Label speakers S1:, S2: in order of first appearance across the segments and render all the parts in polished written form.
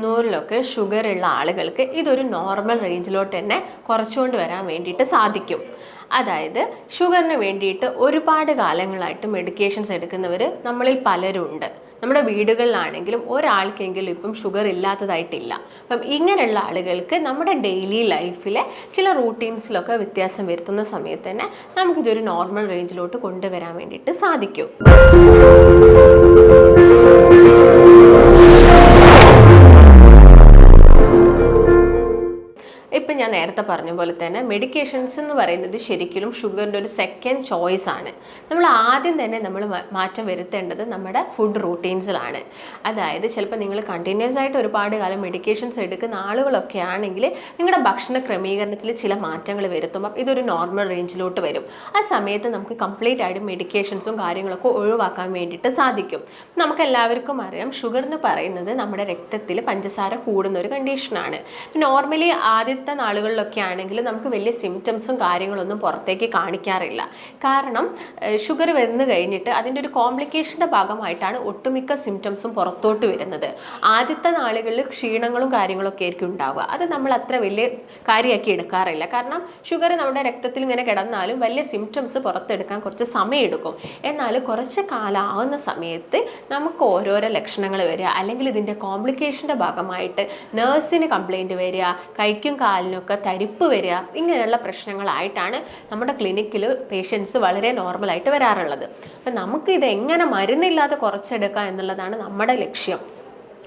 S1: 300-ലൊക്കെ ഷുഗറുള്ള ആളുകൾക്ക് ഇതൊരു നോർമൽ റേഞ്ചിലോട്ട് തന്നെ കുറച്ചുകൊണ്ട് വരാൻ വേണ്ടിയിട്ട് സാധിക്കും. അതായത് ഷുഗറിന് വേണ്ടിയിട്ട് ഒരുപാട് കാലങ്ങളായിട്ട് മെഡിക്കേഷൻസ് എടുക്കുന്നവർ നമ്മളിൽ പലരും ഉണ്ട്. നമ്മുടെ വീടുകളിലാണെങ്കിലും ഒരാൾക്കെങ്കിലും ഇപ്പം ഷുഗർ ഇല്ലാത്തതായിട്ടില്ല. അപ്പം ഇങ്ങനെയുള്ള ആളുകൾക്ക് നമ്മുടെ ഡെയിലി ലൈഫിലെ ചില റൂട്ടീൻസിലൊക്കെ വ്യത്യാസം വരുത്തുന്ന സമയത്ത് തന്നെ നമുക്കിതൊരു നോർമൽ റേഞ്ചിലോട്ട് കൊണ്ടുവരാൻ വേണ്ടിയിട്ട് സാധിക്കും. ഇപ്പം ഞാൻ നേരത്തെ പറഞ്ഞ പോലെ തന്നെ മെഡിക്കേഷൻസ് എന്ന് പറയുന്നത് ശരിക്കും ഷുഗറിൻ്റെ ഒരു സെക്കൻഡ് ചോയ്സ് ആണ്. നമ്മൾ ആദ്യം തന്നെ നമ്മൾ മാറ്റം വരുത്തേണ്ടത് നമ്മുടെ ഫുഡ് റൂട്ടീൻസിലാണ്. അതായത് ചിലപ്പോൾ നിങ്ങൾ കണ്ടിന്യൂസ് ആയിട്ട് ഒരുപാട് കാലം മെഡിക്കേഷൻസ് എടുക്കുന്ന ആളുകളൊക്കെ ആണെങ്കിൽ നിങ്ങളുടെ ഭക്ഷണ ക്രമീകരണത്തിൽ ചില മാറ്റങ്ങൾ വരുത്തുമ്പോൾ ഇതൊരു നോർമൽ റേഞ്ചിലോട്ട് വരും. ആ സമയത്ത് നമുക്ക് കംപ്ലീറ്റ് ആയിട്ട് മെഡിക്കേഷൻസും കാര്യങ്ങളൊക്കെ ഒഴിവാക്കാൻ വേണ്ടിയിട്ട് സാധിക്കും. നമുക്കെല്ലാവർക്കും അറിയാം, ഷുഗർ എന്ന് പറയുന്നത് നമ്മുടെ രക്തത്തിൽ പഞ്ചസാര കൂടുന്ന ഒരു കണ്ടീഷനാണ്. നോർമലി ആദ്യത്തെ നാളുകളിലൊക്കെ ആണെങ്കിൽ നമുക്ക് വലിയ സിംറ്റംസും കാര്യങ്ങളൊന്നും പുറത്തേക്ക് കാണിക്കാറില്ല. കാരണം ഷുഗർ വന്നു കഴിഞ്ഞിട്ട് അതിൻ്റെ ഒരു കോംപ്ലിക്കേഷൻ്റെ ഭാഗമായിട്ടാണ് ഒട്ടുമിക്ക സിംറ്റംസും പുറത്തോട്ട് വരുന്നത്. ആദ്യത്തെ നാളുകളിൽ ക്ഷീണങ്ങളും കാര്യങ്ങളൊക്കെ ആയിരിക്കും ഉണ്ടാവുക. അത് നമ്മൾ അത്ര വലിയ കാര്യമാക്കി എടുക്കാറില്ല. കാരണം ഷുഗർ നമ്മുടെ രക്തത്തിൽ ഇങ്ങനെ കിടന്നാലും വലിയ സിംറ്റംസ് പുറത്തെടുക്കാൻ കുറച്ച് സമയമെടുക്കും. എന്നാൽ കുറച്ച് കാലമാകുന്ന സമയത്ത് നമുക്ക് ഓരോരോ ലക്ഷണങ്ങൾ വരിക, അല്ലെങ്കിൽ ഇതിൻ്റെ കോംപ്ലിക്കേഷൻ്റെ ഭാഗമായിട്ട് നേഴ്സിന് കംപ്ലൈൻറ്റ് വരിക, കൈക്കും കാലിനൊക്കെ തരിപ്പ് വരിക, ഇങ്ങനെയുള്ള പ്രശ്നങ്ങളായിട്ടാണ് നമ്മുടെ ക്ലിനിക്കിൽ പേഷ്യൻസ് വളരെ നോർമലായിട്ട് വരാറുള്ളത്. അപ്പം നമുക്കിത് എങ്ങനെ മരുന്നില്ലാതെ കുറച്ചെടുക്കുക എന്നുള്ളതാണ് നമ്മുടെ ലക്ഷ്യം.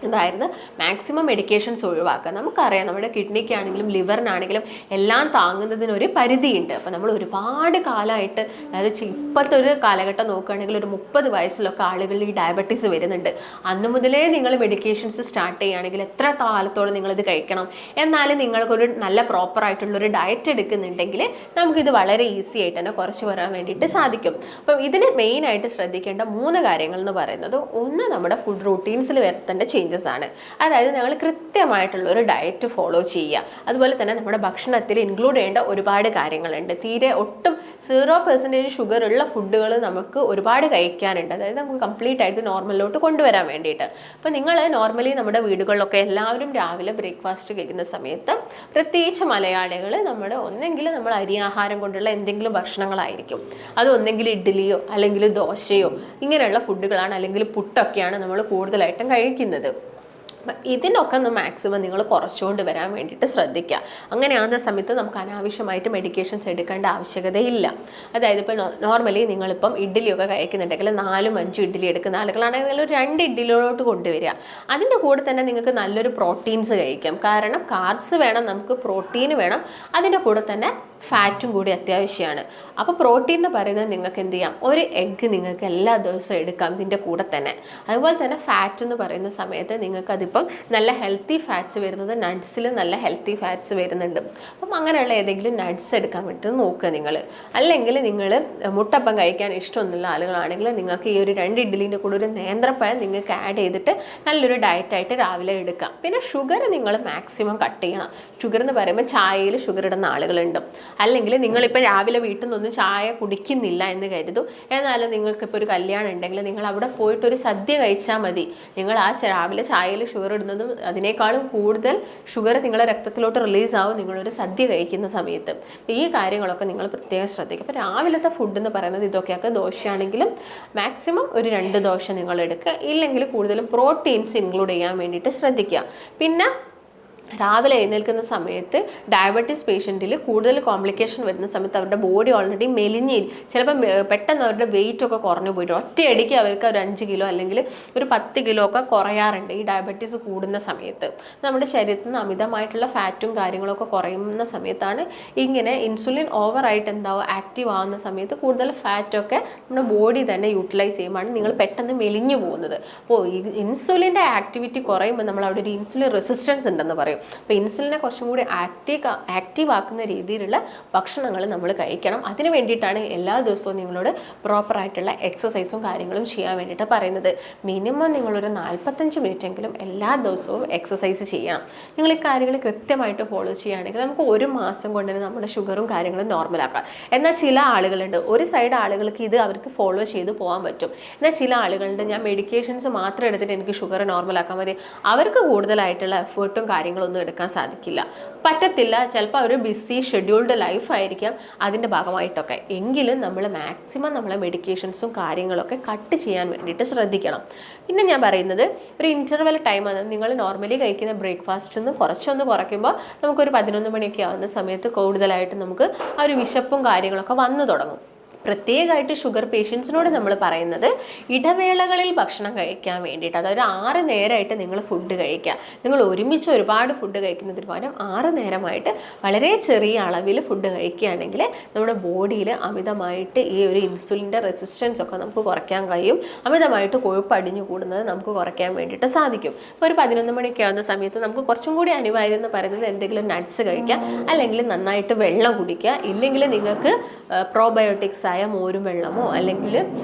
S1: അതായത് മാക്സിമം മെഡിക്കേഷൻസ് ഒഴിവാക്കുക. നമുക്കറിയാം നമ്മുടെ കിഡ്നിക്കാണെങ്കിലും ലിവറിനാണെങ്കിലും എല്ലാം താങ്ങുന്നതിനൊരു പരിധിയുണ്ട്. അപ്പോൾ നമ്മൾ ഒരുപാട് കാലമായിട്ട്, അതായത് ഇപ്പോഴത്തെ ഒരു കാലഘട്ടം നോക്കുകയാണെങ്കിൽ ഒരു 30 വയസ്സിലൊക്കെ ആളുകളിൽ ഈ ഡയബറ്റീസ് വരുന്നുണ്ട്. അന്ന് മുതലേ നിങ്ങൾ മെഡിക്കേഷൻസ് സ്റ്റാർട്ട് ചെയ്യുകയാണെങ്കിൽ എത്ര കാലത്തോളം നിങ്ങളിത് കഴിക്കണം. എന്നാലും നിങ്ങൾക്കൊരു നല്ല പ്രോപ്പറായിട്ടുള്ളൊരു ഡയറ്റ് എടുക്കുന്നുണ്ടെങ്കിൽ നമുക്കിത് വളരെ ഈസി ആയിട്ട് തന്നെ കുറച്ച് വരാൻ വേണ്ടിയിട്ട് സാധിക്കും. അപ്പം ഇതിന് മെയിനായിട്ട് ശ്രദ്ധിക്കേണ്ട 3 കാര്യങ്ങൾ എന്ന് പറയുന്നത്, ഒന്ന് നമ്മുടെ ഫുഡ് റൂട്ടീൻസിൽ വരുത്തേണ്ട ചേഞ്ചസ് ആണ്. അതായത് നമ്മൾ കൃത്യമായിട്ടുള്ള ഒരു ഡയറ്റ് ഫോളോ ചെയ്യുക. അതുപോലെ തന്നെ നമ്മുടെ ഭക്ഷണത്തിൽ ഇൻക്ലൂഡ് ചെയ്യേണ്ട ഒരുപാട് കാര്യങ്ങളുണ്ട്. തീരെ ഒട്ടും 0% ഷുഗർ ഉള്ള ഫുഡുകൾ നമുക്ക് ഒരുപാട് കഴിക്കാനുണ്ട്. അതായത് നമുക്ക് കംപ്ലീറ്റ് ആയിട്ട് നോർമലിലോട്ട് കൊണ്ടുവരാൻ വേണ്ടിയിട്ട്. അപ്പോൾ നിങ്ങൾ നോർമലി നമ്മുടെ വീടുകളിലൊക്കെ എല്ലാവരും രാവിലെ ബ്രേക്ക്ഫാസ്റ്റ് കഴിക്കുന്ന സമയത്ത്, പ്രത്യേകിച്ച് മലയാളികൾ, ഒന്നെങ്കിൽ നമ്മൾ അരിയാഹാരം കൊണ്ടുള്ള എന്തെങ്കിലും ഭക്ഷണങ്ങളായിരിക്കും. അത് ഒന്നെങ്കിൽ ഇഡ്ഡലിയോ അല്ലെങ്കിൽ ദോശയോ ഇങ്ങനെയുള്ള ഫുഡുകളാണ്, അല്ലെങ്കിൽ പുട്ടൊക്കെയാണ് നമ്മൾ കൂടുതലായിട്ടും കഴിക്കുന്നത്. ഇതിനൊക്കെ ഒന്ന് മാക്സിമം നിങ്ങൾ കുറച്ചുകൊണ്ട് വരാൻ വേണ്ടിയിട്ട് ശ്രദ്ധിക്കുക. അങ്ങനെയാകുന്ന സമയത്ത് നമുക്ക് അനാവശ്യമായിട്ട് മെഡിക്കേഷൻസ് എടുക്കേണ്ട ആവശ്യകതയില്ല. അതായത് ഇപ്പോൾ നോർമലി നിങ്ങളിപ്പം ഇഡ്ഡലിയൊക്കെ കഴിക്കുന്നുണ്ടെങ്കിൽ 4-5 ഇഡ്ഡലി എടുക്കുന്ന ആളുകളാണെങ്കിൽ ഒരു 2 ഇഡ്ഡലിയോട്ട് കൊണ്ടുവരിക. അതിൻ്റെ കൂടെ തന്നെ നിങ്ങൾക്ക് നല്ലൊരു പ്രോട്ടീൻസ് കഴിക്കാം. കാരണം കാർബ്സ് വേണം, നമുക്ക് പ്രോട്ടീൻ വേണം, അതിൻ്റെ കൂടെ തന്നെ ഫാറ്റും കൂടി അത്യാവശ്യമാണ്. അപ്പോൾ പ്രോട്ടീൻ എന്ന് പറയുന്നത് നിങ്ങൾക്ക് എന്ത് ചെയ്യാം, ഒരു എഗ്ഗ് നിങ്ങൾക്ക് എല്ലാ ദിവസവും എടുക്കാം ഇതിൻ്റെ കൂടെ തന്നെ. അതുപോലെ തന്നെ ഫാറ്റ് എന്ന് പറയുന്ന സമയത്ത് നിങ്ങൾക്ക് അതിപ്പം നല്ല ഹെൽത്തി ഫാറ്റ്സ് വരുന്നത് നട്ട്സിൽ നല്ല ഹെൽത്തി ഫാറ്റ്സ് വരുന്നുണ്ട്. അപ്പം അങ്ങനെയുള്ള ഏതെങ്കിലും നട്ട്സ് എടുക്കാൻ വേണ്ടിയിട്ട് നോക്കുക നിങ്ങൾ. അല്ലെങ്കിൽ നിങ്ങൾ മുട്ടപ്പം കഴിക്കാൻ ഇഷ്ടമൊന്നുമില്ല ആളുകളാണെങ്കിൽ നിങ്ങൾക്ക് ഈ ഒരു 2 ഇഡ്ഡലിൻ്റെ കൂടെ ഒരു നേന്ത്രപ്പഴം നിങ്ങൾക്ക് ആഡ് ചെയ്തിട്ട് നല്ലൊരു ഡയറ്റായിട്ട് രാവിലെ എടുക്കാം. പിന്നെ ഷുഗർ നിങ്ങൾ മാക്സിമം കട്ട് ചെയ്യണം. ഷുഗർ എന്ന് പറയുമ്പോൾ ചായയിൽ ഷുഗർ ഇടുന്ന ആളുകളുണ്ട്. അല്ലെങ്കിൽ നിങ്ങളിപ്പോൾ രാവിലെ വീട്ടിൽ നിന്നൊന്നും ചായ കുടിക്കുന്നില്ല എന്ന് കരുതും. എന്നാലും നിങ്ങൾക്കിപ്പോൾ ഒരു കല്യാണം ഉണ്ടെങ്കിൽ നിങ്ങൾ അവിടെ പോയിട്ടൊരു സദ്യ കഴിച്ചാൽ മതി. നിങ്ങൾ ആ രാവിലെ ചായയിൽ ഷുഗർ ഇടുന്നതും അതിനേക്കാളും കൂടുതൽ ഷുഗർ നിങ്ങളുടെ രക്തത്തിലോട്ട് റിലീസ് ആവും നിങ്ങളൊരു സദ്യ കഴിക്കുന്ന സമയത്ത്. ഈ കാര്യങ്ങളൊക്കെ നിങ്ങൾ പ്രത്യേകം ശ്രദ്ധിക്കുക. അപ്പോൾ രാവിലത്തെ ഫുഡ് എന്ന് പറയുന്നത് ഇതൊക്കെയൊക്കെ. ദോശയാണെങ്കിലും മാക്സിമം ഒരു 2 ദോശ നിങ്ങൾ എടുക്കുക. ഇല്ലെങ്കിൽ കൂടുതലും പ്രോട്ടീൻസ് ഇൻക്ലൂഡ് ചെയ്യാൻ വേണ്ടിയിട്ട് ശ്രദ്ധിക്കുക. പിന്നെ രാവിലെ എഴുന്നേൽക്കുന്ന സമയത്ത് ഡയബറ്റീസ് പേഷ്യൻറ്റിൽ കൂടുതൽ കോംപ്ലിക്കേഷൻ വരുന്ന സമയത്ത് അവരുടെ ബോഡി ഓൾറെഡി മെലിഞ്ഞ്, ചിലപ്പോൾ പെട്ടെന്ന് അവരുടെ വെയിറ്റ് ഒക്കെ കുറഞ്ഞു പോയിട്ട് ഒറ്റയടിക്ക് അവർക്ക് ഒരു 5 കിലോ അല്ലെങ്കിൽ ഒരു 10 കിലോ ഒക്കെ കുറയാറുണ്ട് ഈ ഡയബറ്റീസ് കൂടുന്ന സമയത്ത്. നമ്മുടെ ശരീരത്തിൽ നിന്ന് അമിതമായിട്ടുള്ള ഫാറ്റും കാര്യങ്ങളൊക്കെ കുറയുന്ന സമയത്താണ് ഇങ്ങനെ ഇൻസുലിൻ ഓവറായിട്ട് എന്താവും ആക്റ്റീവ് ആവുന്ന സമയത്ത് കൂടുതൽ ഫാറ്റൊക്കെ നമ്മുടെ ബോഡി തന്നെ യൂട്ടിലൈസ് ചെയ്യുമ്പോഴാണ് നിങ്ങൾ പെട്ടെന്ന് മെലിഞ്ഞു പോകുന്നത്. അപ്പോൾ ഈ ഇൻസുലിൻ്റെ ആക്ടിവിറ്റി കുറയുമ്പോൾ നമ്മൾ അവിടെ ഒരു ഇൻസുലിൻ റെസിസ്റ്റൻസ് ഉണ്ടെന്ന് പറയും. കുറയും. അപ്പോൾ ഇൻസുലിനെ കുറച്ചും കൂടി ആക്റ്റീവ് ആക്കുന്ന രീതിയിലുള്ള ഭക്ഷണങ്ങൾ നമ്മൾ കഴിക്കണം. അതിന് വേണ്ടിയിട്ടാണ് എല്ലാ ദിവസവും നിങ്ങളോട് പ്രോപ്പറായിട്ടുള്ള എക്സസൈസും കാര്യങ്ങളും ചെയ്യാൻ വേണ്ടിയിട്ട് പറയുന്നത്. മിനിമം നിങ്ങളൊരു 45 മിനിറ്റെങ്കിലും എല്ലാ ദിവസവും എക്സസൈസ് ചെയ്യണം. നിങ്ങൾ ഈ കാര്യങ്ങൾ കൃത്യമായിട്ട് ഫോളോ ചെയ്യുകയാണെങ്കിൽ നമുക്ക് ഒരു മാസം കൊണ്ട് തന്നെ നമ്മുടെ ഷുഗറും കാര്യങ്ങളും നോർമലാക്കാം. എന്നാൽ ചില ആളുകളുണ്ട്, ഒരു സൈഡ് ആളുകൾക്ക് ഇത് അവർക്ക് ഫോളോ ചെയ്ത് പോകാൻ പറ്റും. എന്നാൽ ചില ആളുകളുണ്ട്, ഞാൻ മെഡിക്കേഷൻസ് മാത്രം എടുത്തിട്ട് എനിക്ക് ഷുഗർ നോർമലാക്കാൻ മതി, അവർക്ക് കൂടുതലായിട്ടുള്ള എഫേർട്ടും കാര്യങ്ങളൊന്നും എടുക്കാൻ സാധിക്കില്ല, പറ്റത്തില്ല. ചിലപ്പോൾ അവർ ബിസി ഷെഡ്യൂൾഡ് ലൈഫ് ആയിരിക്കാം അതിൻ്റെ ഭാഗമായിട്ടൊക്കെ. എങ്കിലും നമ്മൾ മാക്സിമം നമ്മളെ മെഡിക്കേഷൻസും കാര്യങ്ങളൊക്കെ കട്ട് ചെയ്യാൻ വേണ്ടിയിട്ട് ശ്രദ്ധിക്കണം. പിന്നെ ഞാൻ പറയുന്നത് ഒരു ഇൻ്റർവെൽ ടൈമാണ്. നിങ്ങൾ നോർമലി കഴിക്കുന്ന ബ്രേക്ക്ഫാസ്റ്റിൽ നിന്ന് കുറച്ചൊന്ന് കുറയ്ക്കുമ്പോൾ നമുക്കൊരു 11 മണിയൊക്കെ ആവുന്ന സമയത്ത് കൂടുതലായിട്ട് നമുക്ക് ആ ഒരു വിശപ്പും കാര്യങ്ങളൊക്കെ വന്നു തുടങ്ങും. പ്രത്യേകമായിട്ട് ഷുഗർ പേഷ്യൻസിനോട് നമ്മൾ പറയുന്നത് ഇടവേളകളിൽ ഭക്ഷണം കഴിക്കാൻ വേണ്ടിയിട്ട്, അതായത് 6 നേരമായിട്ട് നിങ്ങൾ ഫുഡ് കഴിക്കുക. നിങ്ങൾ ഒരുമിച്ച് ഒരുപാട് ഫുഡ് കഴിക്കുന്നതിന് പകരം 6 നേരമായിട്ട് വളരെ ചെറിയ അളവിൽ ഫുഡ് കഴിക്കുകയാണെങ്കിൽ നമ്മുടെ ബോഡിയിൽ അമിതമായിട്ട് ഈ ഒരു ഇൻസുലിൻ്റെ റെസിസ്റ്റൻസ് ഒക്കെ നമുക്ക് കുറയ്ക്കാൻ കഴിയും. അമിതമായിട്ട് കൊഴുപ്പ് അടിഞ്ഞു കൂടുന്നത് നമുക്ക് കുറയ്ക്കാൻ വേണ്ടിയിട്ട് സാധിക്കും. ഇപ്പോൾ ഒരു 11 മണിയൊക്കെ ആവുന്ന സമയത്ത് നമുക്ക് കുറച്ചും കൂടി അനിവാര്യം എന്ന് പറയുന്നത് എന്തെങ്കിലും നട്ട്സ് കഴിക്കുക, അല്ലെങ്കിൽ നന്നായിട്ട് വെള്ളം കുടിക്കുക, ഇല്ലെങ്കിൽ നിങ്ങൾക്ക് പ്രോബയോട്ടിക്സ് ആയ മോരും വെള്ളമോ അല്ലെങ്കിൽ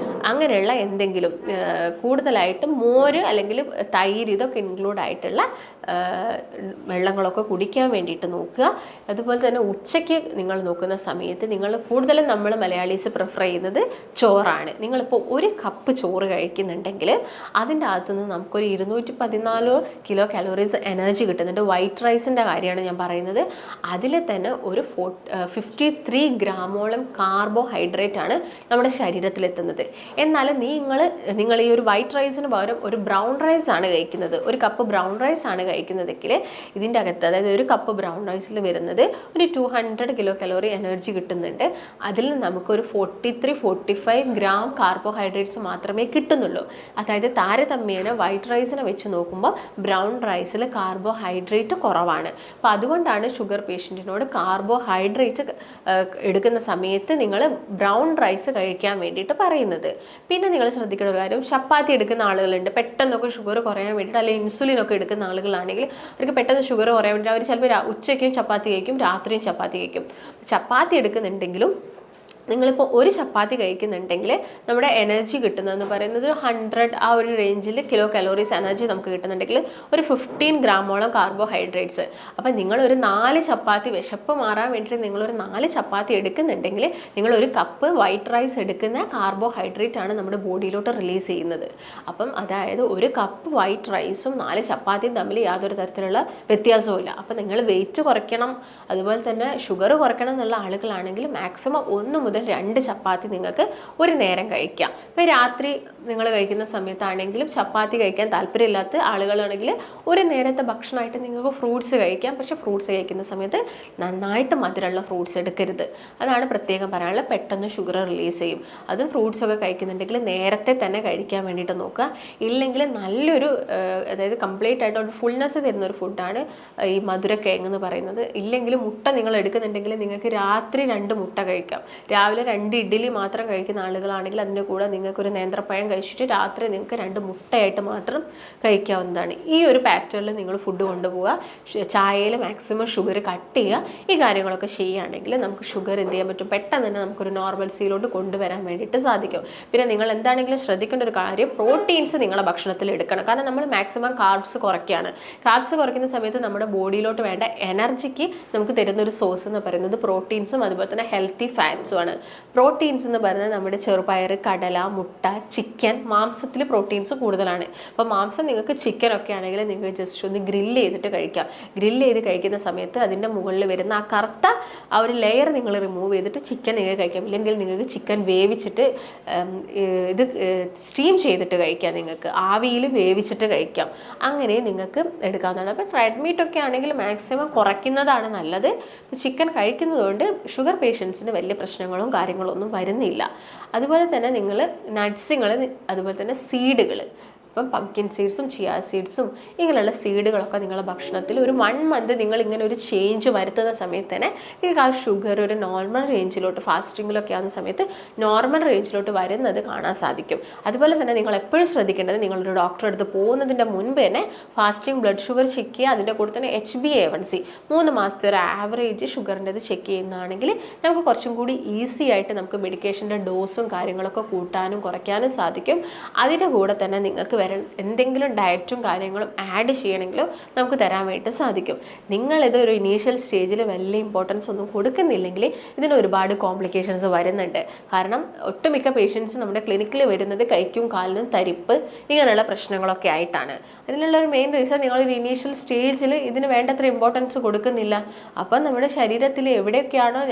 S1: അങ്ങനെയുള്ള എന്തെങ്കിലും കൂടുതലായിട്ടും മോര് അല്ലെങ്കിൽ തൈര് ഇതൊക്കെ ഇൻക്ലൂഡ് ആയിട്ടുള്ള വെള്ളങ്ങളൊക്കെ കുടിക്കാൻ വേണ്ടിയിട്ട് നോക്കുക. അതുപോലെ തന്നെ ഉച്ചയ്ക്ക് നിങ്ങൾ നോക്കുന്ന സമയത്ത് നിങ്ങൾ കൂടുതലും നമ്മൾ മലയാളീസ് പ്രിഫർ ചെയ്യുന്നത് ചോറാണ്. നിങ്ങളിപ്പോൾ 1 കപ്പ് ചോറ് കഴിക്കുന്നുണ്ടെങ്കിൽ അതിൻ്റെ അകത്തുനിന്ന് നമുക്കൊരു 214 കിലോ കാലോറീസ് എനർജി കിട്ടുന്നുണ്ട്. വൈറ്റ് റൈസിൻ്റെ കാര്യമാണ് ഞാൻ പറയുന്നത്. അതിൽ തന്നെ ഒരു 53 ഗ്രാമോളം കാർബോഹൈഡ്രേറ്റ് ആണ് നമ്മുടെ ശരീരത്തിലെത്തുന്നത്. എന്നാൽ നിങ്ങൾ ഈ ഒരു വൈറ്റ് റൈസിന് പകരം ഒരു ബ്രൗൺ റൈസ് ആണ് കഴിക്കുന്നത്, 1 കപ്പ് ബ്രൗൺ റൈസ് ആണ് കഴിക്കുന്നതെങ്കിൽ ഇതിൻ്റെ അകത്ത്, അതായത് 1 കപ്പ് ബ്രൗൺ റൈസിൽ വരുന്നത് ഒരു 200 കിലോ കലോറി എനർജി കിട്ടുന്നുണ്ട്. അതിൽ നമുക്കൊരു 43-45 ഗ്രാം കാർബോഹൈഡ്രേറ്റ്സ് മാത്രമേ കിട്ടുന്നുള്ളൂ. അതായത് താരതമ്യേന വൈറ്റ് റൈസിനെ വെച്ച് നോക്കുമ്പോൾ ബ്രൗൺ റൈസിൽ കാർബോഹൈഡ്രേറ്റ് കുറവാണ്. അപ്പോൾ അതുകൊണ്ടാണ് ഷുഗർ പേഷ്യൻറ്റിനോട് കാർബോഹൈഡ്രേറ്റ് എടുക്കുന്ന സമയത്ത് നിങ്ങൾ ബ്രൗൺ റൈസ് കഴിക്കാൻ വേണ്ടിയിട്ട് പറയുന്നത്. പിന്നെ നിങ്ങൾ ശ്രദ്ധിക്കേണ്ട ഒരു കാര്യം, ചപ്പാത്തി എടുക്കുന്ന ആളുകളുണ്ട്, പെട്ടെന്നൊക്കെ ഷുഗർ കുറയാൻ വേണ്ടിയിട്ട്, അല്ലെങ്കിൽ ഇൻസുലിനൊക്കെ എടുക്കുന്ന ആളുകളാണെങ്കിൽ അവർക്ക് പെട്ടെന്ന് ഷുഗർ കുറയാൻ വേണ്ടിയിട്ട് അവർ ചിലപ്പോൾ ഉച്ചയ്ക്കും ചപ്പാത്തി കഴിക്കും, രാത്രിയും ചപ്പാത്തി കഴിക്കും. ചപ്പാത്തി എടുക്കുന്നുണ്ടെങ്കിലും നിങ്ങളിപ്പോൾ 1 ചപ്പാത്തി കഴിക്കുന്നുണ്ടെങ്കിൽ നമ്മുടെ എനർജി കിട്ടുന്നതെന്ന് പറയുന്നത് 100 ആ ഒരു റേഞ്ചിൽ കിലോ കലോറീസ് എനർജി നമുക്ക് കിട്ടുന്നുണ്ടെങ്കിൽ ഒരു 15 ഗ്രാമോളം കാർബോഹൈഡ്രേറ്റ്സ്. അപ്പം നിങ്ങളൊരു 4 ചപ്പാത്തി, വിശപ്പ് മാറാൻ വേണ്ടിയിട്ട് നിങ്ങളൊരു 4 ചപ്പാത്തി എടുക്കുന്നുണ്ടെങ്കിൽ നിങ്ങൾ 1 കപ്പ് വൈറ്റ് റൈസ് എടുക്കുന്ന കാർബോഹൈഡ്രേറ്റ് ആണ് നമ്മുടെ ബോഡിയിലോട്ട് റിലീസ് ചെയ്യുന്നത്. അപ്പം അതായത് 1 കപ്പ് വൈറ്റ് റൈസും 4 ചപ്പാത്തിയും തമ്മിൽ യാതൊരു തരത്തിലുള്ള വ്യത്യാസവും ഇല്ല. അപ്പം നിങ്ങൾ വെയിറ്റ് കുറയ്ക്കണം, അതുപോലെ തന്നെ ഷുഗർ കുറയ്ക്കണം എന്നുള്ള ആളുകളാണെങ്കിൽ മാക്സിമം 1 മുതൽ 2 ചപ്പാത്തി നിങ്ങൾക്ക് ഒരു നേരം കഴിക്കാം. ഇപ്പോൾ രാത്രി നിങ്ങൾ കഴിക്കുന്ന സമയത്താണെങ്കിലും ചപ്പാത്തി കഴിക്കാൻ താല്പര്യമില്ലാത്ത ആളുകളാണെങ്കിൽ ഒരു നേരത്തെ ഭക്ഷണമായിട്ട് നിങ്ങൾക്ക് ഫ്രൂട്ട്സ് കഴിക്കാം. പക്ഷേ ഫ്രൂട്ട്സ് കഴിക്കുന്ന സമയത്ത് നന്നായിട്ട് മധുരമുള്ള ഫ്രൂട്ട്സ് എടുക്കരുത്. അതാണ് പ്രത്യേകം പറയാനുള്ളത്. പെട്ടെന്ന് ഷുഗർ റിലീസ് ചെയ്യും. അതും ഫ്രൂട്ട്സൊക്കെ കഴിക്കുന്നുണ്ടെങ്കിൽ നേരത്തെ തന്നെ കഴിക്കാൻ വേണ്ടിയിട്ട് നോക്കുക. ഇല്ലെങ്കിൽ നല്ലൊരു അതായത് കംപ്ലീറ്റ് ആയിട്ട് ഒരു ഫുൾനെസ് തരുന്ന ഒരു ഫുഡാണ് ഈ മധുരക്കിഴങ്ങ് എന്ന് പറയുന്നത്. ഇല്ലെങ്കിൽ മുട്ട നിങ്ങൾ എടുക്കുന്നുണ്ടെങ്കിൽ നിങ്ങൾക്ക് രാത്രി 2 മുട്ട കഴിക്കാം. രാവിലെ 2 ഇഡ്ഡലി മാത്രം കഴിക്കുന്ന ആളുകളാണെങ്കിൽ അതിൻ്റെ കൂടെ നിങ്ങൾക്കൊരു നേന്ത്രപ്പഴം കഴിച്ചിട്ട് രാത്രി നിങ്ങൾക്ക് 2 മുട്ടയായിട്ട് മാത്രം കഴിക്കാവുന്നതാണ്. ഈ ഒരു പാറ്റേണിൽ നിങ്ങൾ ഫുഡ് കൊണ്ടുപോവുക. ചായയിൽ മാക്സിമം ഷുഗർ കട്ട് ചെയ്യുക. ഈ കാര്യങ്ങളൊക്കെ ചെയ്യുകയാണെങ്കിൽ നമുക്ക് ഷുഗർ എന്ത് ചെയ്യാൻ പറ്റും, പെട്ടെന്ന് തന്നെ നമുക്കൊരു നോർമൽസിയിലോട്ട് കൊണ്ടുവരാൻ വേണ്ടിയിട്ട് സാധിക്കും. പിന്നെ നിങ്ങൾ എന്താണെങ്കിലും ശ്രദ്ധിക്കേണ്ട ഒരു കാര്യം, പ്രോട്ടീൻസ് നിങ്ങളുടെ ഭക്ഷണത്തിൽ എടുക്കണം. കാരണം നമ്മൾ മാക്സിമം കാർബ്സ് കുറയ്ക്കുകയാണ്. കാർബ്സ് കുറയ്ക്കുന്ന സമയത്ത് നമ്മുടെ ബോഡിയിലോട്ട് വേണ്ട എനർജിക്ക് നമുക്ക് തരുന്നൊരു സോഴ്സ് എന്ന് പറയുന്നത് പ്രോട്ടീൻസും അതുപോലെ തന്നെ ഹെൽത്തി ഫാറ്റ്സും ആണ്. പ്രോട്ടീൻസ് എന്ന് പറയുന്നത് നമ്മുടെ ചെറുപയർ, കടല, മുട്ട, ചിക്കൻ, മാംസത്തിൽ പ്രോട്ടീൻസ് കൂടുതലാണ്. അപ്പോൾ മാംസം നിങ്ങൾക്ക് ചിക്കനൊക്കെ ആണെങ്കിൽ നിങ്ങൾക്ക് ജസ്റ്റ് ഒന്ന് ഗ്രില്ല് ചെയ്തിട്ട് കഴിക്കാം. ഗ്രില്ല് ചെയ്ത് കഴിക്കുന്ന സമയത്ത് അതിൻ്റെ മുകളിൽ വരുന്ന ആ കറുത്ത ആ ഒരു ലെയർ നിങ്ങൾ റിമൂവ് ചെയ്തിട്ട് ചിക്കൻ നിങ്ങൾക്ക് കഴിക്കാം. ഇല്ലെങ്കിൽ നിങ്ങൾക്ക് ചിക്കൻ വേവിച്ചിട്ട് ഇത് സ്റ്റീം ചെയ്തിട്ട് കഴിക്കാം. നിങ്ങൾക്ക് ആവിയിൽ വേവിച്ചിട്ട് കഴിക്കാം. അങ്ങനെ നിങ്ങൾക്ക് എടുക്കാവുന്നതാണ്. അപ്പോൾ റെഡ് മീറ്റൊക്കെ ആണെങ്കിൽ മാക്സിമം കുറയ്ക്കുന്നതാണ് നല്ലത്. ചിക്കൻ കഴിക്കുന്നതുകൊണ്ട് ഷുഗർ പേഷ്യൻസിന് വലിയ പ്രശ്നങ്ങളും കാര്യങ്ങളൊന്നും വരുന്നില്ല. അതുപോലെ തന്നെ നിങ്ങൾ നട്ട്സുകൾ, അതുപോലെ തന്നെ സീഡുകൾ, അപ്പം പംകിൻ സീഡ്സും ചിയ സീഡ്സും ഇങ്ങനെയുള്ള സീഡുകളൊക്കെ നിങ്ങളുടെ ഭക്ഷണത്തിൽ ഒരു 1 മന്ത് നിങ്ങൾ ഇങ്ങനെ ഒരു ചേഞ്ച് വരുത്തുന്ന സമയത്ത് തന്നെ നിങ്ങൾക്ക് ആ ഷുഗർ ഒരു നോർമൽ റേഞ്ചിലോട്ട്, ഫാസ്റ്റിങ്ങിലൊക്കെ ആവുന്ന സമയത്ത് നോർമൽ റേഞ്ചിലോട്ട് വരുന്നത് കാണാൻ സാധിക്കും. അതുപോലെ തന്നെ നിങ്ങൾ എപ്പോഴും ശ്രദ്ധിക്കേണ്ടത്, നിങ്ങളൊരു ഡോക്ടറെ അടുത്ത് പോകുന്നതിൻ്റെ മുൻപ് തന്നെ ഫാസ്റ്റിംഗ് ബ്ലഡ് ഷുഗർ ചെക്ക് ചെയ്യുക. അതിൻ്റെ കൂടെ തന്നെ HbA1c 3 മാസത്തെ ഒരു ആവറേജ് ഷുഗറിൻ്റെത് ചെക്ക് ചെയ്യുന്നതാണെങ്കിൽ നമുക്ക് കുറച്ചും കൂടി ഈസി ആയിട്ട് നമുക്ക് മെഡിക്കേഷൻ്റെ ഡോസും കാര്യങ്ങളൊക്കെ കൂട്ടാനും കുറയ്ക്കാനും സാധിക്കും. അതിൻ്റെ കൂടെ തന്നെ നിങ്ങൾക്ക് എന്തെങ്കിലും ഡയറ്റും കാര്യങ്ങളും ആഡ് ചെയ്യണമെങ്കിലും നമുക്ക് തരാൻ വേണ്ടി സാധിക്കും. നിങ്ങളിത് ഒരു ഇനീഷ്യൽ സ്റ്റേജിൽ വലിയ ഇമ്പോർട്ടൻസ് ഒന്നും കൊടുക്കുന്നില്ലെങ്കിൽ ഇതിന് ഒരുപാട് കോംപ്ലിക്കേഷൻസ് വരുന്നുണ്ട്. കാരണം ഒട്ടുമിക്ക പേഷ്യൻസ് നമ്മുടെ ക്ലിനിക്കിൽ വരുന്നത് കൈക്കും കാലിനും തരിപ്പ് ഇങ്ങനെയുള്ള പ്രശ്നങ്ങളൊക്കെ ആയിട്ടാണ്. അതിനുള്ള ഒരു മെയിൻ റീസൺ നിങ്ങളൊരു ഇനീഷ്യൽ സ്റ്റേജിൽ ഇതിന് വേണ്ടത്ര ഇമ്പോർട്ടൻസ് കൊടുക്കുന്നില്ല. അപ്പം നമ്മുടെ ശരീരത്തിൽ എവിടെയൊക്കെയാണോ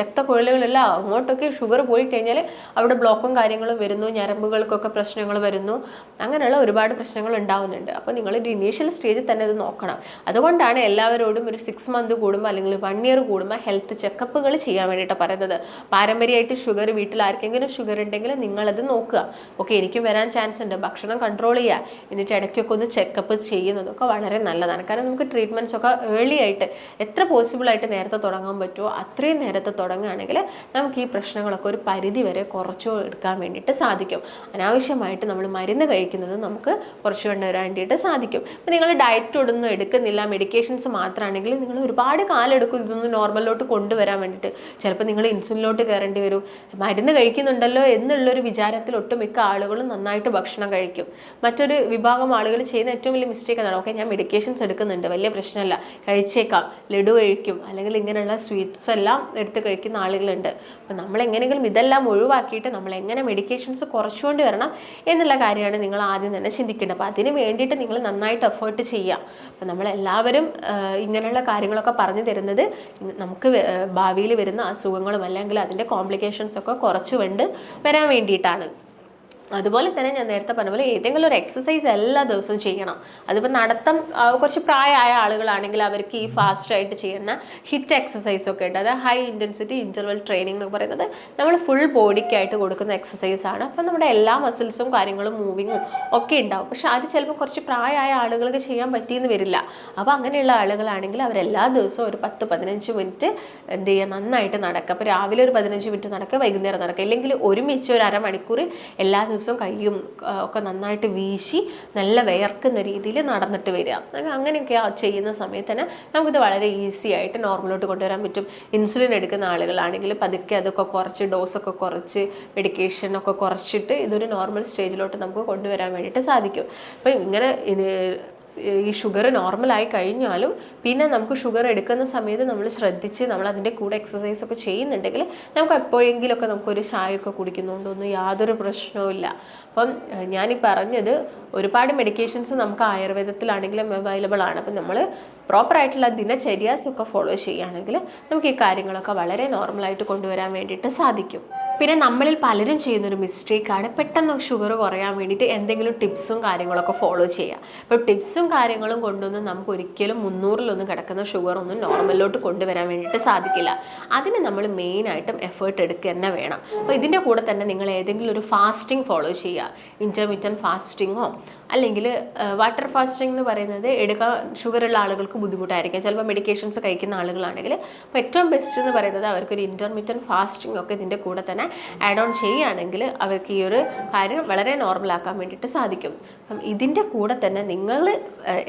S1: രക്തക്കുഴലുകളല്ല അങ്ങോട്ടൊക്കെ ഷുഗർ പോയി കഴിഞ്ഞാൽ അവിടെ ബ്ലോക്കും കാര്യങ്ങളും വരുന്നു, ഞരമ്പുകൾക്കൊക്കെ പ്രശ്നങ്ങൾ വരുന്നു, അങ്ങനെയുള്ള ഒരുപാട് പ്രശ്നങ്ങൾ ഉണ്ടാവുന്നുണ്ട്. അപ്പോൾ നിങ്ങളൊരു ഇനീഷ്യൽ സ്റ്റേജിൽ തന്നെ ഇത് നോക്കണം. അതുകൊണ്ടാണ് എല്ലാവരോടും ഒരു 6 മന്ത് കൂടുമ്പോൾ അല്ലെങ്കിൽ 1 ഇയർ കൂടുമ്പോൾ ഹെൽത്ത് ചെക്കപ്പുകൾ ചെയ്യാൻ വേണ്ടിയിട്ട് പറയുന്നത്. പാരമ്പര്യമായിട്ട് ഷുഗർ വീട്ടിൽ ആർക്കെങ്കിലും ഷുഗർ ഉണ്ടെങ്കിൽ നിങ്ങളത് നോക്കുക. ഓക്കെ, എനിക്കും വരാൻ ചാൻസ് ഉണ്ട്, ഭക്ഷണം കൺട്രോൾ ചെയ്യുക, എന്നിട്ട് ഇടയ്ക്കൊക്കെ ഒന്ന് ചെക്കപ്പ് ചെയ്യുന്നതൊക്കെ വളരെ നല്ലതാണ്. കാരണം നമുക്ക് ട്രീറ്റ്മെൻറ്റ്സ് ഒക്കെ ഏർലി ആയിട്ട് എത്ര പോസിബിളായിട്ട് നേരത്തെ തുടങ്ങാൻ പറ്റുമോ അത്രയും നേരത്തെ തുടങ്ങുകയാണെങ്കിൽ നമുക്ക് ഈ പ്രശ്നങ്ങളൊക്കെ ഒരു പരിധി വരെ കുറച്ചു എടുക്കാൻ വേണ്ടിയിട്ട് സാധിക്കും. അനാവശ്യമായിട്ട് നമ്മൾ മരുന്ന് കഴിക്കുന്നത് നമുക്ക് കുറച്ച് കൊണ്ടുവരാൻ വേണ്ടിയിട്ട് സാധിക്കും. അപ്പോൾ നിങ്ങൾ ഡയറ്റ് ഒന്നും എടുക്കുന്നില്ല, മെഡിക്കേഷൻസ് മാത്രമാണെങ്കിൽ നിങ്ങൾ ഒരുപാട് കാലം എടുക്കും ഇതൊന്ന് നോർമലിലോട്ട് കൊണ്ടുവരാൻ വേണ്ടിയിട്ട്. ചിലപ്പോൾ നിങ്ങൾ ഇൻസുലിനിലോട്ട് കയറേണ്ടി വരും. മരുന്ന് കഴിക്കുന്നുണ്ടല്ലോ എന്നുള്ളൊരു വിചാരത്തിൽ ഒട്ടുമിക്ക ആളുകളും നന്നായിട്ട് ഭക്ഷണം കഴിക്കും. മറ്റൊരു വിഭാഗം ആളുകൾ ചെയ്യുന്ന ഏറ്റവും വലിയ മിസ്റ്റേക്ക് എന്നാണ്, ഓക്കെ ഞാൻ മെഡിക്കേഷൻസ് എടുക്കുന്നുണ്ട്, വലിയ പ്രശ്നമല്ല, കഴിച്ചേക്കാം, ലഡു കഴിക്കും, അല്ലെങ്കിൽ ഇങ്ങനെയുള്ള സ്വീറ്റ്സ് എല്ലാം എടുത്ത് കഴിക്കുന്ന ആളുകളുണ്ട്. അപ്പോൾ നമ്മൾ എങ്ങനെയെങ്കിലും ഇതെല്ലാം ഒഴിവാക്കിയിട്ട് നമ്മൾ എങ്ങനെ മെഡിക്കേഷൻസ് കുറച്ചുകൊണ്ട് വരണം എന്നുള്ള കാര്യമാണ് നിങ്ങൾ ആദ്യം തന്നെ ചിന്തിക്കേണ്ടത്. അപ്പോൾ അതിന് വേണ്ടിയിട്ട് നിങ്ങൾ നന്നായിട്ട് എഫേർട്ട് ചെയ്യുക. അപ്പോൾ നമ്മളെല്ലാവരും ഇങ്ങനെയുള്ള കാര്യങ്ങളൊക്കെ പറഞ്ഞു തരുന്നത് നമുക്ക് ഭാവിയിൽ വരുന്ന അസുഖങ്ങളും അല്ലെങ്കിൽ അതിൻ്റെ കോംപ്ലിക്കേഷൻസ് ഒക്കെ കുറച്ച് കൊണ്ട് വരാൻ വേണ്ടിയിട്ടാണ്. അതുപോലെ തന്നെ ഞാൻ നേരത്തെ പറഞ്ഞ പോലെ ഏതെങ്കിലും ഒരു എക്സസൈസ് എല്ലാ ദിവസവും ചെയ്യണം. അതിപ്പോൾ നടത്തം കുറച്ച് പ്രായമായ ആളുകളാണെങ്കിൽ അവർക്ക് ഈ ഫാസ്റ്റായിട്ട് ചെയ്യുന്ന ഹിറ്റ് എക്സസൈസ് ഒക്കെ ഉണ്ട്. അതായത് ഹൈ ഇൻറ്റൻസിറ്റി ഇൻ്റർവൽ ട്രെയിനിങ് എന്ന് പറയുന്നത് നമ്മൾ ഫുൾ ബോഡിക്കായിട്ട് കൊടുക്കുന്ന എക്സസൈസ് ആണ്. അപ്പം നമ്മുടെ എല്ലാ മസിൽസും കാര്യങ്ങളും മൂവിങ്ങും ഒക്കെ ഉണ്ടാവും. പക്ഷെ അത് ചിലപ്പോൾ കുറച്ച് പ്രായമായ ആളുകൾക്ക് ചെയ്യാൻ പറ്റിയെന്ന് വരില്ല. അപ്പോൾ അങ്ങനെയുള്ള ആളുകളാണെങ്കിൽ അവരെല്ലാ ദിവസവും ഒരു 10-15 മിനിറ്റ് എന്ത് ചെയ്യുക, നന്നായിട്ട് നടക്കുക. അപ്പോൾ രാവിലെ ഒരു 15 മിനിറ്റ് നടക്കുക, വൈകുന്നേരം നടക്കുക, അല്ലെങ്കിൽ ഒരുമിച്ച് ഒരു അരമണിക്കൂർ എല്ലാ ദിവസവും കയ്യും ഒക്കെ നന്നായിട്ട് വീശി നല്ല വിയർക്കുന്ന രീതിയിൽ നടന്നിട്ട് വരിക. അങ്ങനെയൊക്കെ ചെയ്യുന്ന സമയത്ത് തന്നെ നമുക്കിത് വളരെ ഈസി ആയിട്ട് നോർമലോട്ട് കൊണ്ടുവരാൻ പറ്റും. ഇൻസുലിൻ എടുക്കുന്ന ആളുകളാണെങ്കിൽ പതുക്കെ അതൊക്കെ കുറച്ച് ഡോസൊക്കെ കുറച്ച് മെഡിക്കേഷനൊക്കെ കുറച്ചിട്ട് ഇതൊരു നോർമൽ സ്റ്റേജിലോട്ട് നമുക്ക് കൊണ്ടുവരാൻ വേണ്ടിയിട്ട് സാധിക്കും. അപ്പം ഇങ്ങനെ ഈ ഷുഗർ നോർമലായി കഴിഞ്ഞാലും പിന്നെ നമുക്ക് ഷുഗർ എടുക്കുന്ന സമയത്ത് നമ്മൾ ശ്രദ്ധിച്ച് നമ്മൾ അതിൻ്റെ കൂടെ എക്സസൈസ് ഒക്കെ ചെയ്യുന്നുണ്ടെങ്കിൽ നമുക്ക് എപ്പോഴെങ്കിലുമൊക്കെ നമുക്കൊരു ചായയൊക്കെ കുടിക്കുന്നതുകൊണ്ടൊന്നും യാതൊരു പ്രശ്നവും ഇല്ല. അപ്പം ഞാനീ പറഞ്ഞത് ഒരുപാട് മെഡിക്കേഷൻസ് നമുക്ക് ആയുർവേദത്തിലാണെങ്കിലും അവൈലബിൾ ആണ്. അപ്പം നമ്മൾ പ്രോപ്പറായിട്ടുള്ള ദിനചര്യാസൊക്കെ ഫോളോ ചെയ്യുകയാണെങ്കിൽ നമുക്ക് ഈ കാര്യങ്ങളൊക്കെ വളരെ നോർമലായിട്ട് കൊണ്ടുവരാൻ വേണ്ടിയിട്ട് സാധിക്കും. പിന്നെ നമ്മളിൽ പലരും ചെയ്യുന്നൊരു മിസ്റ്റേക്കാണ് പെട്ടെന്ന് ഷുഗർ കുറയാൻ വേണ്ടിയിട്ട് എന്തെങ്കിലും ടിപ്സും കാര്യങ്ങളൊക്കെ ഫോളോ ചെയ്യുക. അപ്പോൾ ടിപ്സും കാര്യങ്ങളും കൊണ്ടൊന്നും നമുക്ക് ഒരിക്കലും 300-ലൊന്നും കിടക്കുന്ന ഷുഗർ ഒന്നും നോർമലിലോട്ട് കൊണ്ടുവരാൻ വേണ്ടിയിട്ട് സാധിക്കില്ല. അതിന് നമ്മൾ മെയിനായിട്ടും എഫേർട്ട് എടുക്കുക തന്നെ വേണം. അപ്പോൾ ഇതിൻ്റെ കൂടെ തന്നെ നിങ്ങൾ ഏതെങ്കിലും ഒരു ഫാസ്റ്റിംഗ് ഫോളോ ചെയ്യുക. ഇൻ്റർമീഡിയറ്റ് ഫാസ്റ്റിങ്ങോ അല്ലെങ്കിൽ വാട്ടർ ഫാസ്റ്റിംഗ് എന്ന് പറയുന്നത് എടുക്കാൻ ഷുഗറുള്ള ആളുകൾക്ക് ബുദ്ധിമുട്ടായിരിക്കും. ചിലപ്പോൾ മെഡിക്കേഷൻസ് കഴിക്കുന്ന ആളുകളാണെങ്കിൽ അപ്പോൾ ഏറ്റവും ബെസ്റ്റ് എന്ന് പറയുന്നത് അവർക്കൊരു ഇൻ്റർമീഡിയറ്റ് ഫാസ്റ്റിംഗ് ഒക്കെ ഇതിൻ്റെ കൂടെ തന്നെ ആഡ് ഓൺ ചെയ്യുകയാണെങ്കിൽ അവർക്ക് ഈ ഒരു കാര്യം വളരെ നോർമലാക്കാൻ വേണ്ടിയിട്ട് സാധിക്കും. അപ്പം ഇതിൻ്റെ കൂടെ തന്നെ നിങ്ങൾ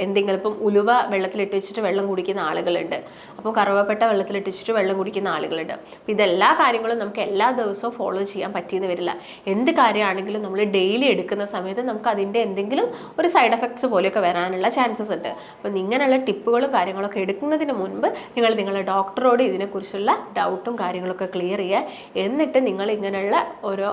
S1: എന്തെങ്കിലും ഇപ്പം ഉലുവ വെള്ളത്തിലിട്ട് വെച്ചിട്ട് വെള്ളം കുടിക്കുന്ന ആളുകളുണ്ട്, അപ്പോൾ കറുവപ്പട്ട വെള്ളത്തിലിട്ട് വെച്ചിട്ട് വെള്ളം കുടിക്കുന്ന ആളുകളുണ്ട്. അപ്പോൾ ഇതെല്ലാ കാര്യങ്ങളും നമുക്ക് എല്ലാ ദിവസവും ഫോളോ ചെയ്യാൻ പറ്റിയെന്ന് വരില്ല. എന്ത് കാര്യമാണെങ്കിലും നമ്മൾ ഡെയിലി എടുക്കുന്ന സമയത്ത് നമുക്ക് അതിൻ്റെ എന്തെങ്കിലും ഒരു സൈഡ് എഫക്ട്സ് പോലെയൊക്കെ വരാനുള്ള ചാൻസസ് ഉണ്ട്. അപ്പോൾ ഇങ്ങനെയുള്ള ടിപ്പുകളും കാര്യങ്ങളൊക്കെ എടുക്കുന്നതിന് മുൻപ് നിങ്ങൾ നിങ്ങളുടെ ഡോക്ടറോട് ഇതിനെക്കുറിച്ചുള്ള ഡൗട്ടും കാര്യങ്ങളൊക്കെ ക്ലിയർ ചെയ്യുക. എന്നിട്ട് നിങ്ങൾ ഇങ്ങനെയുള്ള ഓരോ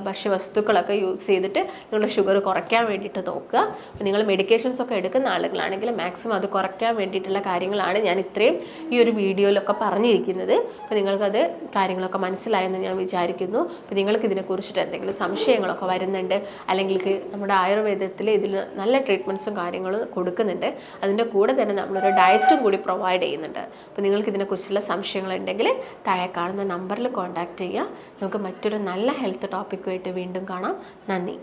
S1: ഭക്ഷ്യവസ്തുക്കളൊക്കെ യൂസ് ചെയ്തിട്ട് നിങ്ങളുടെ ഷുഗർ കുറയ്ക്കാൻ വേണ്ടിയിട്ട് നോക്കുക. അപ്പോൾ നിങ്ങൾ മെഡിക്കേഷൻസ് ഒക്കെ എടുക്കുന്ന ആളുകളാണെങ്കിൽ മാക്സിമം അത് കുറയ്ക്കാൻ വേണ്ടിയിട്ടുള്ള കാര്യങ്ങളാണ് ഞാൻ ഇത്രയും ഈ ഒരു വീഡിയോയിലൊക്കെ പറഞ്ഞിരിക്കുന്നത്. അപ്പോൾ നിങ്ങൾക്കത് കാര്യങ്ങളൊക്കെ മനസ്സിലായെന്ന് ഞാൻ വിചാരിക്കുന്നു. അപ്പോൾ നിങ്ങൾക്ക് ഇതിനെക്കുറിച്ചിട്ട് എന്തെങ്കിലും സംശയങ്ങളൊക്കെ വരുന്നുണ്ട്, അല്ലെങ്കിൽ നമ്മുടെ ആയുർവേദത്തിൽ ഇതിൽ നല്ല ട്രീറ്റ്മെൻറ്റ്സും കാര്യങ്ങളും കൊടുക്കുന്നുണ്ട്, അതിൻ്റെ കൂടെ തന്നെ നമ്മളൊരു ഡയറ്റും കൂടി പ്രൊവൈഡ് ചെയ്യുന്നുണ്ട്. അപ്പോൾ നിങ്ങൾക്ക് ഇതിനെക്കുറിച്ചുള്ള സംശയങ്ങളുണ്ടെങ്കിൽ താഴെ കാണുന്ന നമ്പറിൽ കോൺടാക്റ്റ് ചെയ്യുക. നമുക്ക് നമുക്ക് മറ്റൊരു നല്ല ഹെൽത്ത് ടോപ്പിക്കുമായിട്ട് വീണ്ടും കാണാം. നന്ദി.